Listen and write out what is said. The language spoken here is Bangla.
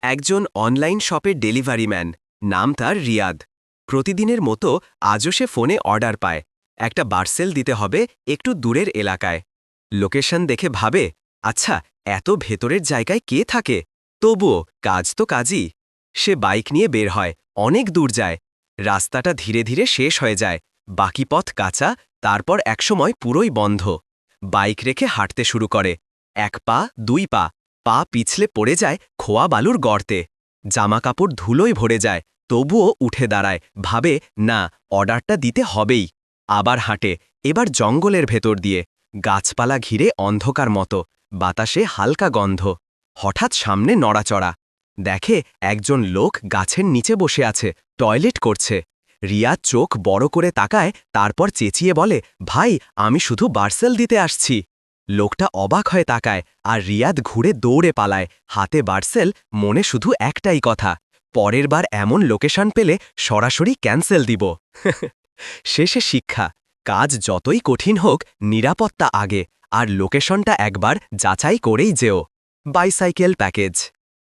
একজন অনলাইন শপের ডেলিভারি ম্যান। নাম তার রিয়াদ। প্রতিদিনের মতো আজও সে ফোনে অর্ডার পায়। একটা পার্সেল দিতে হবে একটু দূরের এলাকায়। লোকেশন দেখে ভাবে, আচ্ছা, এত ভেতরের জায়গায় কে থাকে? তবুও কাজ তো কাজই। সে বাইক নিয়ে বের হয়, অনেক দূর যায়। রাস্তাটা ধীরে ধীরে শেষ হয়ে যায়। বাকি পথ কাঁচা, তারপর একসময় পুরোই বন্ধ। বাইক রেখে হাঁটতে শুরু করে। এক পা, দুই পা, পা পিছলে পড়ে যায় খোয়া বালুর গর্তে। জামাকাপড় ধুলোয় ভরে যায়, তবুও উঠে দাঁড়ায়, ভাবে, না, অর্ডারটা দিতে হবেই। আবার হাঁটে, এবার জঙ্গলের ভেতর দিয়ে। গাছপালা ঘিরে অন্ধকার মতো, বাতাসে হালকা গন্ধ। হঠাৎ সামনে নড়াচড়া। দেখে একজন লোক গাছের নিচে বসে আছে, টয়লেট করছে। রিয়াদ চোখ বড় করে তাকায়, তারপর চেঁচিয়ে বলে, ভাই, আমি শুধু পার্সেল দিতে আসছি। লোকটা অবাক হয়ে তাকায়, আর রিয়াদ ঘুরে দৌড়ে পালায়, হাতে পার্সেল, মনে শুধু একটাই কথা, পরের বার এমন লোকেশন পেলে সরাসরি ক্যান্সেল দিব। শেষে শিক্ষা, কাজ যতই কঠিন হোক, নিরাপত্তা আগে, আর লোকেশনটা একবার যাচাই করেই যেও। Bicycle package.